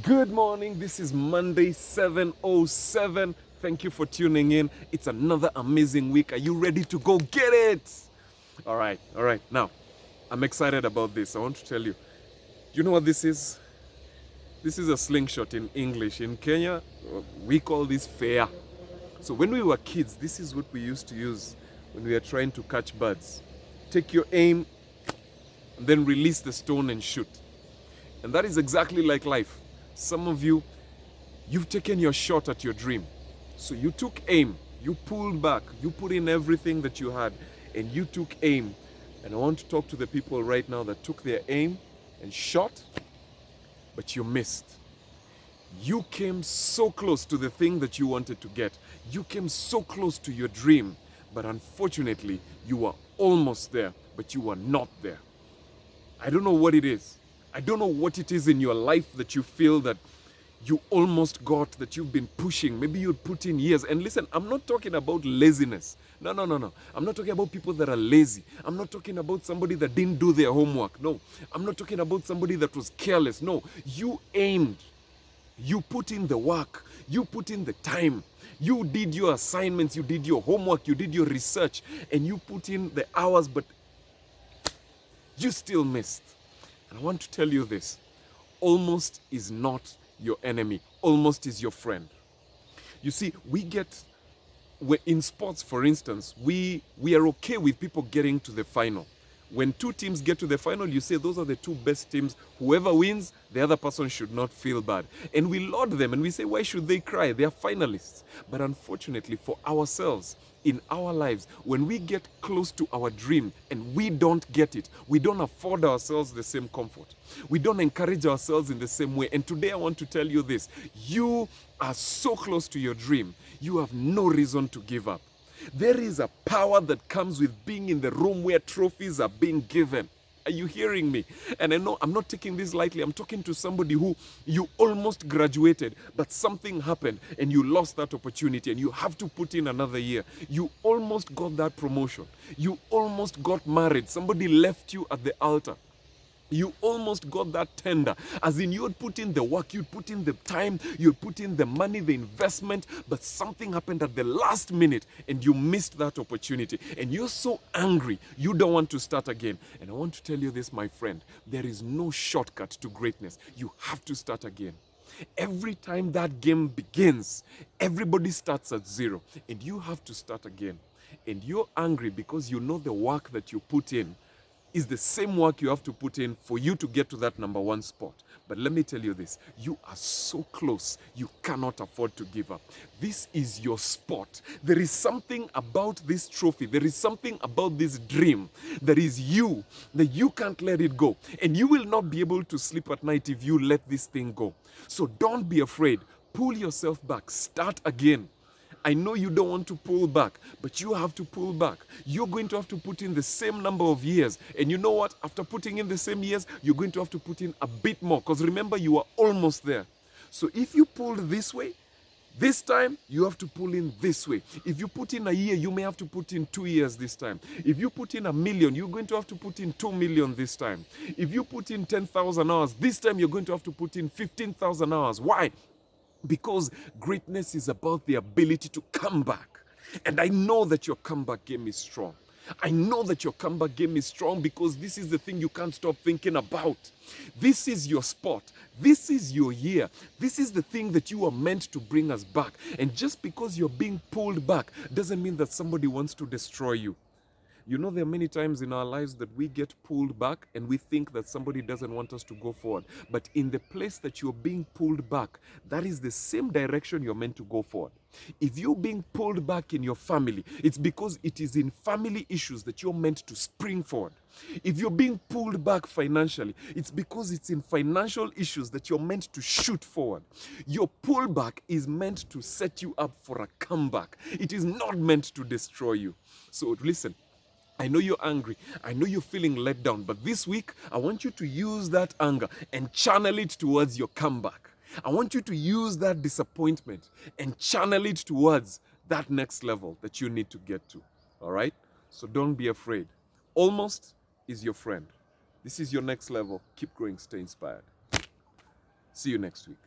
Good morning. This is Monday 7:07. Thank you for tuning in. It's another amazing week. Are you ready to go get it? All right. All right. Now, I'm excited about this. I want to tell you. Do you know what this is? This is a slingshot in English. In Kenya, we call this fair. So when we were kids, this is what we used to use when we are trying to catch birds. Take your aim and then release the stone and shoot. And that is exactly like life. Some of you, you've taken your shot at your dream. So you took aim, you pulled back, you put in everything that you had, and you took aim. And I want to talk to the people right now that took their aim and shot, but you missed. You came so close to the thing that you wanted to get. You came so close to your dream, but unfortunately, you were almost there, but you were not there. I don't know what it is. I don't know what it is in your life that you feel that you almost got, that you've been pushing. Maybe you'd put in years. And listen, I'm not talking about laziness. No. I'm not talking about people that are lazy. I'm not talking about somebody that didn't do their homework. No. I'm not talking about somebody that was careless. No. You aimed. You put in the work. You put in the time. You did your assignments. You did your homework. You did your research. And you put in the hours, but you still missed. And I want to tell you this. Almost is not your enemy. Almost is your friend. You see, in sports, for instance, we are okay with people getting to the final. When two teams get to the final, you say those are the two best teams. Whoever wins, the other person should not feel bad. And we laud them and we say, why should they cry? They are finalists. But unfortunately for ourselves, in our lives, when we get close to our dream and we don't get it, we don't afford ourselves the same comfort. We don't encourage ourselves in the same way. And today I want to tell you this. You are so close to your dream. You have no reason to give up. There is a power that comes with being in the room where trophies are being given. Are you hearing me? And I know I'm not taking this lightly. I'm talking to somebody who you almost graduated, but something happened and you lost that opportunity and you have to put in another year. You almost got that promotion. You almost got married. Somebody left you at the altar. You almost got that tender. As in, you'd put in the work, you'd put in the time, you'd put in the money, the investment, but something happened at the last minute and you missed that opportunity. And you're so angry, you don't want to start again. And I want to tell you this, my friend, there is no shortcut to greatness. You have to start again. Every time that game begins, everybody starts at zero and you have to start again. And you're angry because you know the work that you put in is the same work you have to put in for you to get to that number one spot. But let me tell you this, you are so close, you cannot afford to give up. This is your spot. There is something about this trophy, there is something about this dream that is you, that you can't let it go. And you will not be able to sleep at night if you let this thing go. So don't be afraid, pull yourself back, start again. I know you don't want to pull back, but you have to pull back. You're going to have to put in the same number of years. And you know what? After putting in the same years, you're going to have to put in a bit more. Because remember, you are almost there. So if you pulled this way, this time, you have to pull in this way. If you put in a year, you may have to put in 2 years this time. If you put in 1 million, you're going to have to put in 2 million this time. If you put in 10,000 hours, this time you're going to have to put in 15,000 hours. Why? Because greatness is about the ability to come back. And I know that your comeback game is strong. I know that your comeback game is strong because this is the thing you can't stop thinking about. This is your spot. This is your year. This is the thing that you are meant to bring us back. And just because you're being pulled back doesn't mean that somebody wants to destroy you. You know, there are many times in our lives that we get pulled back and we think that somebody doesn't want us to go forward. But in the place that you're being pulled back, that is the same direction you're meant to go forward. If you're being pulled back in your family, it's because it is in family issues that you're meant to spring forward. If you're being pulled back financially, it's because it's in financial issues that you're meant to shoot forward. Your pullback is meant to set you up for a comeback. It is not meant to destroy you. So listen. I know you're angry. I know you're feeling let down. But this week, I want you to use that anger and channel it towards your comeback. I want you to use that disappointment and channel it towards that next level that you need to get to. All right? So don't be afraid. Almost is your friend. This is your next level. Keep growing. Stay inspired. See you next week.